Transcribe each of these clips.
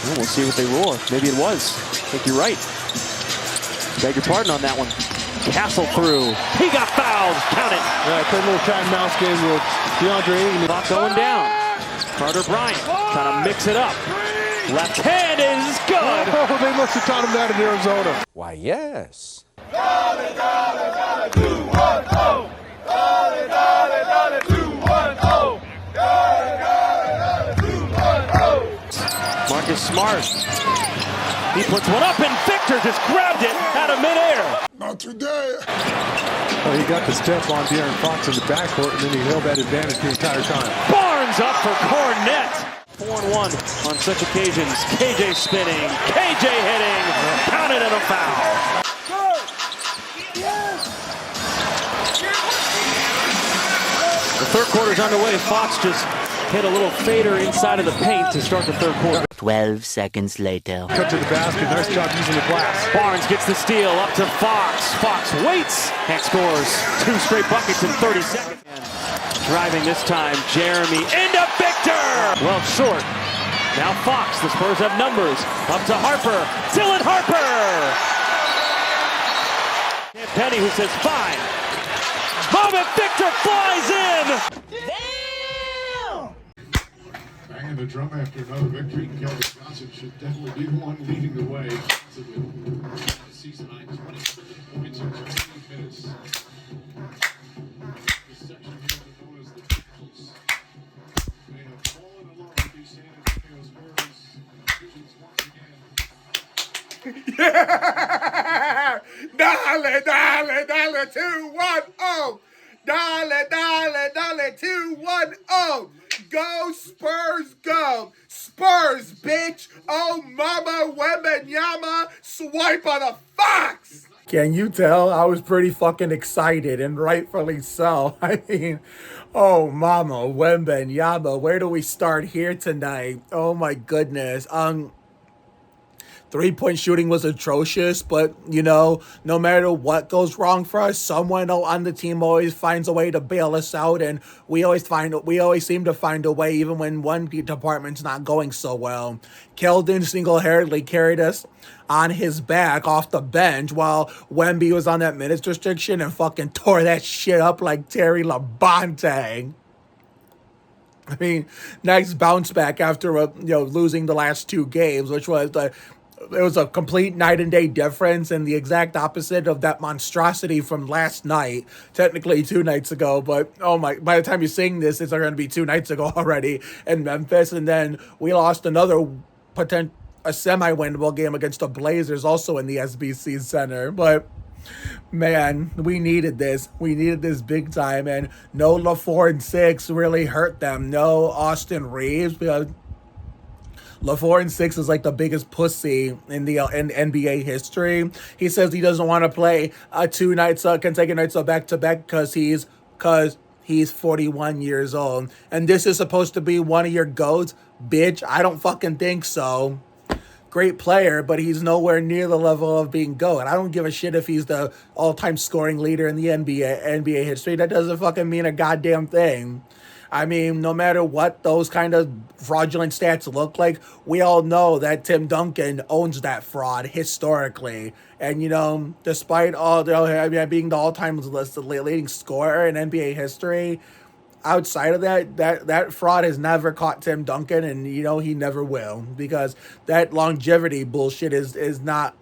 Well, we'll see what they roar. Maybe it was. I think you're right. Beg your pardon on that one. Castle through. He got fouled. Count it. Yeah, played a little cat and mouse game with DeAndre Ayton. Clock going down. Carter Bryant trying to mix it up. Left hand is good. Oh, they must have taught him that in Arizona. Why, yes. Dale, dale, dale, 2-1-0. Dale, dale, dale, 2-1-0. Dale, dale, dale, 2-1-0. Marcus Smart. He puts one up and Victor just grabbed it out of midair. Not today. Well, he got the step on De'Aaron Fox in the backcourt, and then he held that advantage the entire time. Barnes up for Cornette. 4-1 on such occasions. KJ spinning. KJ hitting. Counted and a foul. The third quarter's underway. Fox just hit a little fader inside of the paint to start the third quarter. 12 seconds later. Cut to the basket. Nice job using the glass. Barnes gets the steal up to Fox. Fox waits and scores 2 straight buckets in 30 seconds. And driving this time, Jeremy into Victor. Well short. Now Fox. The Spurs have numbers. Up to Harper. Dylan Harper. And Penny who says fine. Moment. Victor flies in. Banging the drum after another victory. Keldon Johnson should definitely be the one leading the way to the season high 20 points in 20 minutes. This section here known as the Tackles. They have fallen along with these San Antonio Spurs. Divisions once again. Yeah! Dale, dale, dale, 2-1-0. Dale, dale, dale, 2-1-0. Go Spurs, go! Spurs, bitch! Oh, mama, Wembenyama, swipe on the Fox! Can you tell? I was pretty fucking excited, and rightfully so. I mean, oh, mama, Wembenyama, where do we start here tonight? Oh, my goodness. Three-point shooting was atrocious, but, you know, no matter what goes wrong for us, someone on the team always finds a way to bail us out, and we always seem to find a way even when one department's not going so well. Keldon single-handedly carried us on his back off the bench while Wemby was on that minutes restriction and fucking tore that shit up like Terry Labonte. I mean, nice bounce back after losing the last 2 games, which was it was a complete night and day difference and the exact opposite of that monstrosity from last night, technically 2 nights ago, but by the time you're seeing this, it's going to be 2 nights ago already in Memphis, and then we lost another a semi-winnable game against the Blazers, also in the SBC Center, but man, we needed this. We needed this big time, and no LaFour and 6 really hurt them. No Austin Reeves, because LaFour and 6 is like the biggest pussy in NBA history. He says he doesn't want to play 2 nights, consecutive nights of back-to-back because he's 41 years old. And this is supposed to be one of your GOATs? Bitch, I don't fucking think so. Great player, but he's nowhere near the level of being GOAT. I don't give a shit if he's the all-time scoring leader in the NBA history. That doesn't fucking mean a goddamn thing. I mean, no matter what those kind of fraudulent stats look like, we all know that Tim Duncan owns that fraud historically. And, you know, despite all being the all-time leading scorer in NBA history, outside of that fraud has never caught Tim Duncan, and, you know, he never will, because that longevity bullshit is not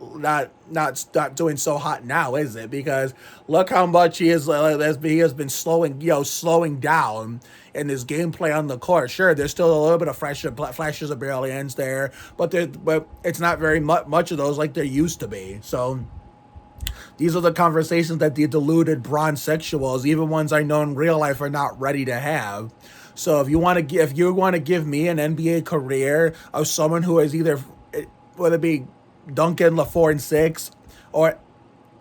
doing so hot now, is it? Because look how much he has been slowing down in his gameplay on the court. Sure, there's still a little bit of flashes of brilliance there, but it's not very much of those like there used to be. So these are the conversations that the deluded bronze sexuals, even ones I know in real life, are not ready to have. So if you want to give me an NBA career of someone who is either, whether it be Duncan, LaFour, and 6, or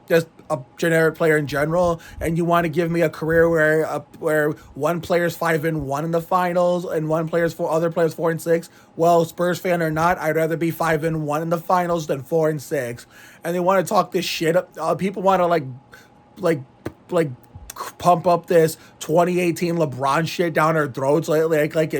just a generic player in general, and you want to give me a career where one player's 5-1 in the finals and other players 4 and 6, well, Spurs fan or not, I'd rather be 5-1 in the finals than 4 and 6. And they want to talk this shit up. People want to like pump up this 2018 LeBron shit down our throats like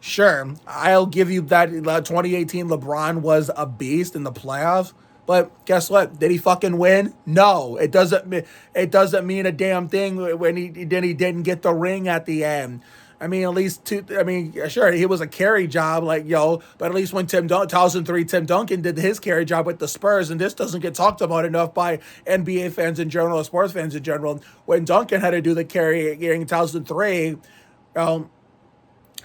Sure, I'll give you that 2018 LeBron was a beast in the playoffs. But guess what? Did he fucking win? No. It doesn't mean a damn thing when he didn't get the ring at the end. I mean, at least two. I mean, sure, he was a carry job, like but at least when 2003 Tim Duncan did his carry job with the Spurs, and this doesn't get talked about enough by NBA fans in general, or sports fans in general. When Duncan had to do the carry in 2003, um,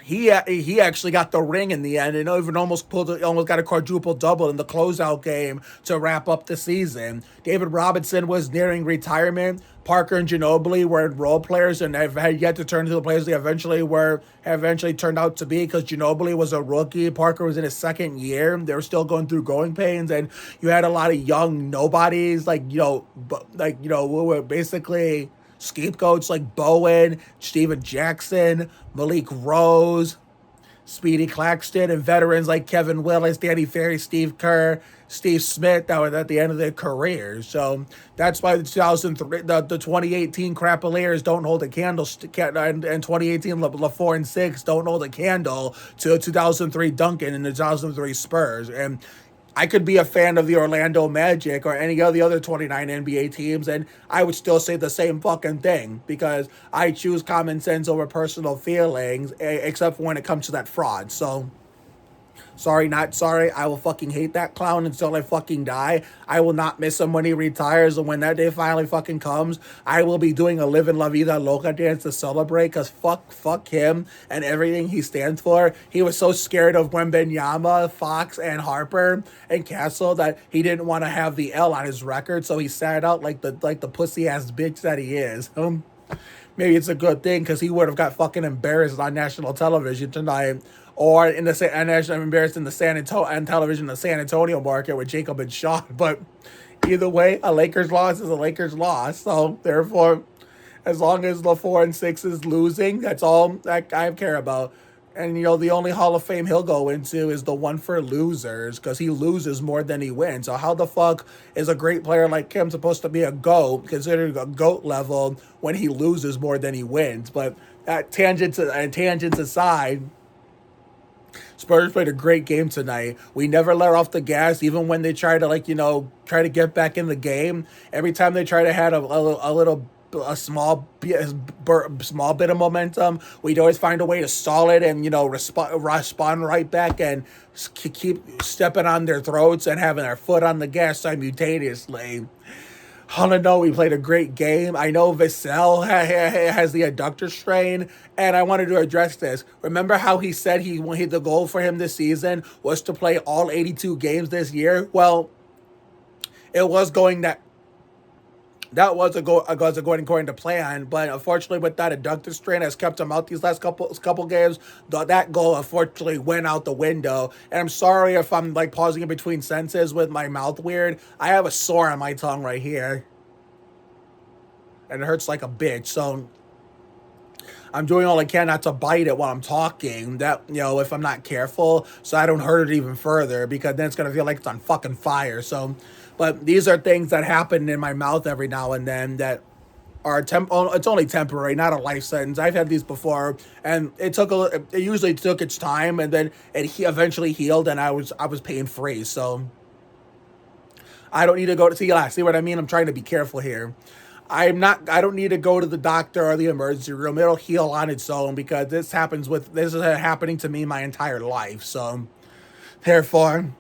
he actually got the ring in the end, and even almost got a quadruple double in the closeout game to wrap up the season. David Robinson was nearing retirement. Parker and Ginobili were role players and have had yet to turn into the players they eventually turned out to be, because Ginobili was a rookie. Parker was in his second year. They were still going through growing pains, and you had a lot of young nobodies who were basically scapegoats like Bowen, Steven Jackson, Malik Rose, Speedy Claxton, and veterans like Kevin Willis, Danny Ferry, Steve Kerr, Steve Smith that were at the end of their careers. So that's why the 2018 Crapolators don't hold a candle, and 2018 LaFour and Six don't hold a candle to 2003 Duncan and the 2003 Spurs. And I could be a fan of the Orlando Magic or any of the other 29 NBA teams, and I would still say the same fucking thing, because I choose common sense over personal feelings, except for when it comes to that fraud. So, sorry, not sorry. I will fucking hate that clown until I fucking die. I will not miss him when he retires, and when that day finally fucking comes, I will be doing a Live in La Vida Loca dance to celebrate, because fuck him and everything he stands for. He was so scared of Wembenyama, Fox, and Harper and Castle that he didn't want to have the L on his record, so he sat out like the pussy-ass bitch that he is. Maybe it's a good thing, because he would have got fucking embarrassed on national television tonight, or in the national embarrassed in the television, the San Antonio market with Jacob and Shaw. But either way, a Lakers loss is a Lakers loss. So therefore, as long as LaFour and Six is losing, that's all that I care about. And, the only Hall of Fame he'll go into is the one for losers, because he loses more than he wins. So how the fuck is a great player like him supposed to be a GOAT, considered a GOAT level, when he loses more than he wins? But tangents aside, Spurs played a great game tonight. We never let off the gas, even when they try to get back in the game. Every time they try to have a small bit of momentum, we'd always find a way to stall it and respond right back and keep stepping on their throats and having our foot on the gas simultaneously. All in all, we played a great game. I know Vassell has the adductor strain, and I wanted to address this. Remember how he said the goal for him this season was to play all 82 games this year? Well, it was going according to plan, but unfortunately with that adductor strain has kept him out these last couple games. That goal unfortunately went out the window, and I'm sorry if I'm pausing in between sentences with my mouth weird. I have a sore on my tongue right here, and it hurts like a bitch, so I'm doing all I can not to bite it while I'm talking, if I'm not careful, so I don't hurt it even further, because then it's going to feel like it's on fucking fire. So, but these are things that happen in my mouth every now and then that are it's only temporary, not a life sentence. I've had these before, and it usually took its time, and then it eventually healed, and I was pain free. So I don't need to go to see what I mean? I'm trying to be careful here. I don't need to go to the doctor or the emergency room. It'll heal on its own, because this is happening to me my entire life. So therefore,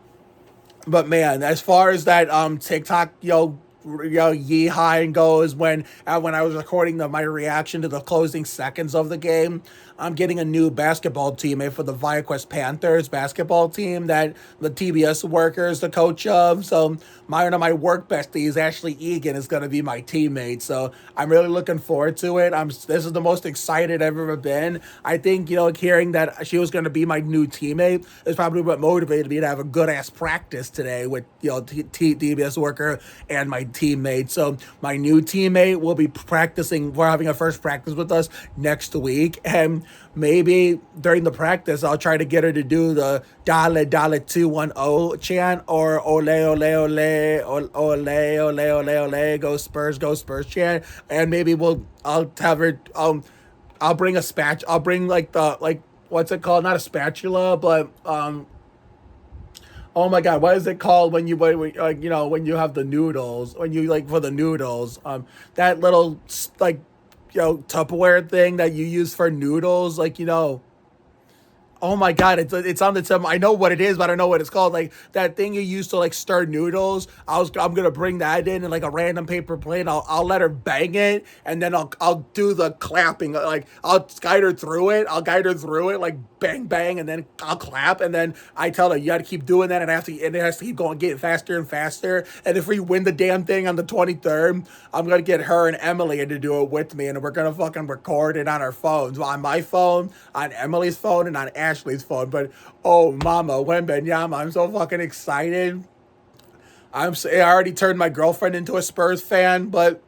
but man, as far as that TikTok yeehaw goes, when I was recording my reaction to the closing seconds of the game, I'm getting a new basketball teammate for the ViaQuest Panthers basketball team that the TBS worker is the coach of. So one of my work besties, Ashley Egan, is going to be my teammate. So I'm really looking forward to it. This is the most excited I've ever been. I think, hearing that she was going to be my new teammate is probably what motivated me to have a good ass practice today with, TBS worker and my teammate. So my new teammate will be practicing. We're having a first practice with us next week, and maybe during the practice I'll try to get her to do the Dale Dale 210 chant, or ole ole ole ole ole ole ole ole go Spurs chant, and maybe I'll have her I'll bring a spatch. I'll bring what's it called? Not a spatula, but oh my God, what is it called when you when you have the noodles, when you like for the noodles, that little like Tupperware thing that you use for noodles, oh my God, it's on the tip. I know what it is, but I don't know what it's called. Like that thing you use to like stir noodles. I'm gonna bring that in like a random paper plate. I'll let her bang it, and then I'll do the clapping. Like I'll guide her through it. I'll guide her through it like bang bang, and then I'll clap, and then I tell her you got to keep doing that, and it has to keep going, get faster and faster. And if we win the damn thing on the 23rd, I'm gonna get her and Emily to do it with me, and we're gonna fucking record it on our phones, on my phone, on Emily's phone, and on Ashley's phone. But oh mama Wembenyama, I'm so fucking excited. I already turned my girlfriend into a Spurs fan, but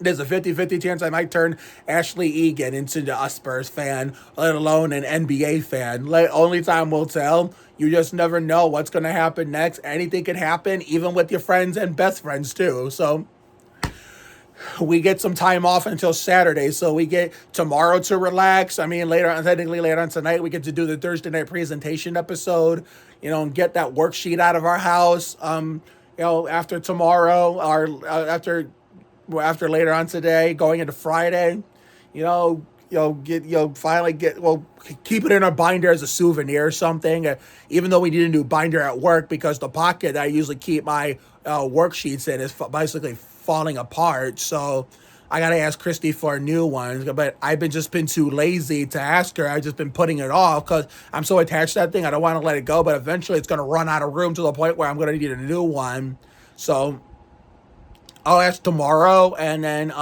there's a 50-50 chance I might turn Ashley Egan into a Spurs fan, let alone an NBA fan. Only time will tell. You just never know what's going to happen next. Anything can happen, even with your friends and best friends too. So we get some time off until Saturday, so we get tomorrow to relax. I mean, technically later on tonight, we get to do the Thursday night presentation episode, and get that worksheet out of our house. After tomorrow, or after later on today, going into Friday, keep it in a binder as a souvenir or something. Even though we need a new binder at work because the pocket that I usually keep my worksheets in is basically falling apart, so I gotta ask Christy for a new one. But I've just been too lazy to ask her. I've just been putting it off because I'm so attached to that thing. I don't want to let it go, but eventually it's gonna run out of room to the point where I'm gonna need a new one. So I'll ask tomorrow, and then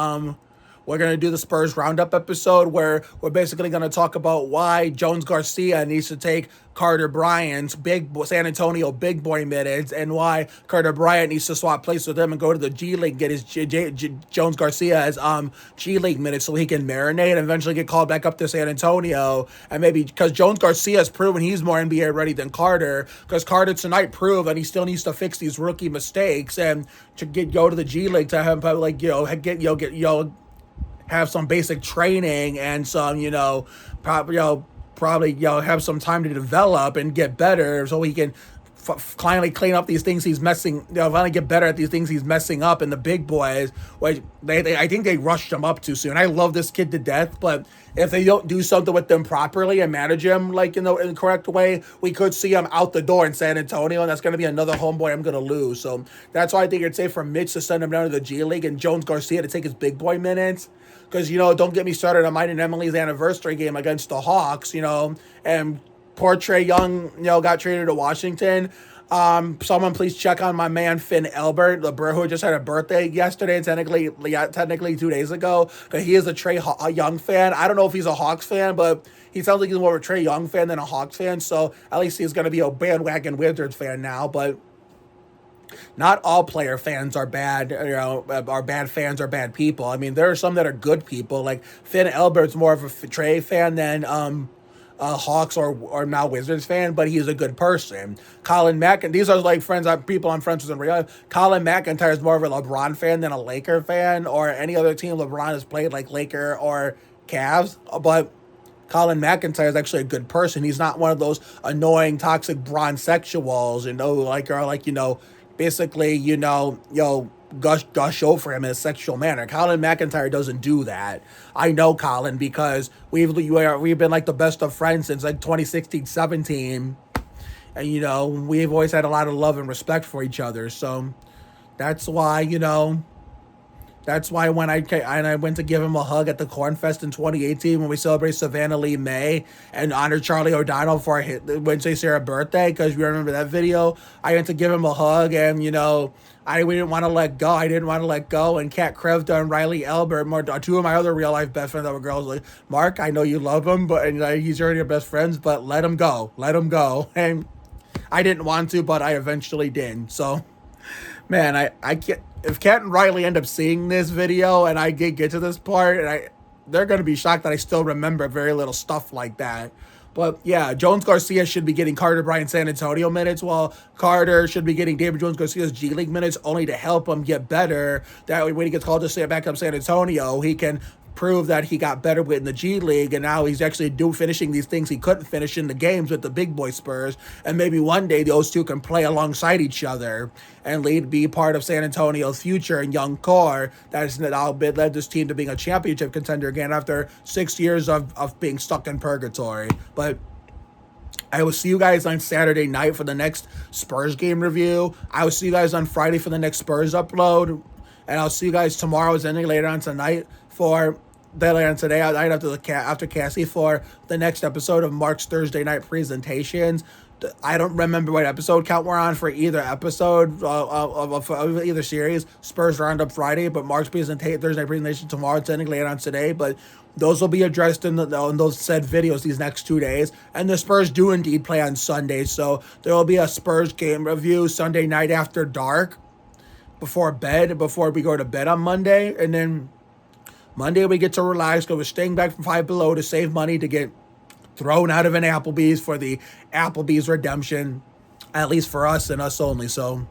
we're going to do the Spurs Roundup episode where we're basically going to talk about why Jones Garcia needs to take Carter Bryant's San Antonio big boy minutes, and why Carter Bryant needs to swap places with him and go to the G League, get his Jones Garcia's G League minutes so he can marinate and eventually get called back up to San Antonio. And maybe because Jones Garcia has proven he's more NBA ready than Carter, because Carter tonight proved that he still needs to fix these rookie mistakes and to go to the G League to have have some basic training and some, probably have some time to develop and get better so he can finally clean up these things he's finally get better at these things he's messing up in the big boys. Which I think they rushed him up too soon. I love this kid to death, but if they don't do something with them properly and manage him in the correct way, we could see him out the door in San Antonio, and that's going to be another homeboy I'm going to lose. So that's why I think it's safe for Mitch to send him down to the G League and Jones Garcia to take his big boy minutes. Because, don't get me started on mine and Emily's anniversary game against the Hawks, and poor Trae Young, got traded to Washington. Someone please check on my man Finn Elbert, the bro who just had a birthday yesterday, technically 2 days ago. Because he is a Trae Young fan. I don't know if he's a Hawks fan, but he sounds like he's more of a Trae Young fan than a Hawks fan. So at least he's going to be a bandwagon Wizards fan now. But not all player fans are bad, are bad fans or bad people. I mean, there are some that are good people. Like Finn Elbert's more of a Trae fan than Hawks or now Wizards fan, but he's a good person. Colin McIntyre, these are like people I'm friends with in real life. Colin McIntyre is more of a LeBron fan than a Laker fan or any other team LeBron has played, like Laker or Cavs. But Colin McIntyre is actually a good person. He's not one of those annoying, toxic bronze sexuals, basically, gush over him in a sexual manner. Colin McIntyre doesn't do that. I know Colin because we've been like the best of friends since like 2016-17. And, we've always had a lot of love and respect for each other. So that's why, when I went to give him a hug at the Corn Fest in 2018 when we celebrated Savannah Lee May and honored Charlie O'Donnell for Wednesday Sarah birthday, because you remember that video. I went to give him a hug, and we didn't want to let go. I didn't want to let go. And Kat Krevda and Riley Elbert, two of my other real life best friends that were girls, like, Mark, I know you love him, but he's already your best friends, but let him go. And I didn't want to, but I eventually did. So, man, I can't. If Kat and Riley end up seeing this video and I get to this part, they're going to be shocked that I still remember very little stuff like that. But yeah, Jones Garcia should be getting Carter Bryant San Antonio minutes, while Carter should be getting David Jones Garcia's G League minutes only to help him get better. That way, when he gets called to back up San Antonio, he can prove that he got better in the G League, and now he's actually finishing these things he couldn't finish in the games with the big boy Spurs. And maybe one day those two can play alongside each other and be part of San Antonio's future and young core that's now led this team to being a championship contender again after 6 years of being stuck in purgatory. But I will see you guys on Saturday night for the next Spurs game review. I will see you guys on Friday for the next Spurs upload. And I'll see you guys tomorrow, ending later on tonight for later on today, night after Cassie, for the next episode of Mark's Thursday night presentations. I don't remember what episode count we're on for either episode of either series. Spurs Roundup Friday, but Mark's Thursday night presentation tomorrow. It's ending later on today, but those will be addressed in those said videos these next 2 days. And the Spurs do indeed play on Sunday, so there will be a Spurs game review Sunday night after dark, before we go to bed on Monday. And then Monday we get to relax because we're staying back from Five Below to save money to get thrown out of an Applebee's for the Applebee's redemption, at least for us and us only. So,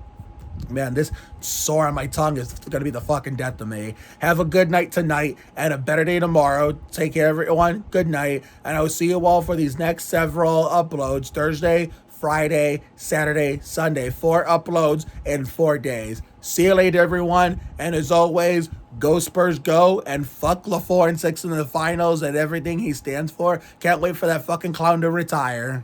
man, this sore on my tongue is going to be the fucking death of me. Have a good night tonight and a better day tomorrow. Take care, everyone. Good night. And I will see you all for these next several uploads. Thursday, Friday, Saturday, Sunday. 4 uploads in 4 days. See you later, everyone. And as always, go Spurs go, and fuck LaFleur and 6 in the finals and everything he stands for. Can't wait for that fucking clown to retire.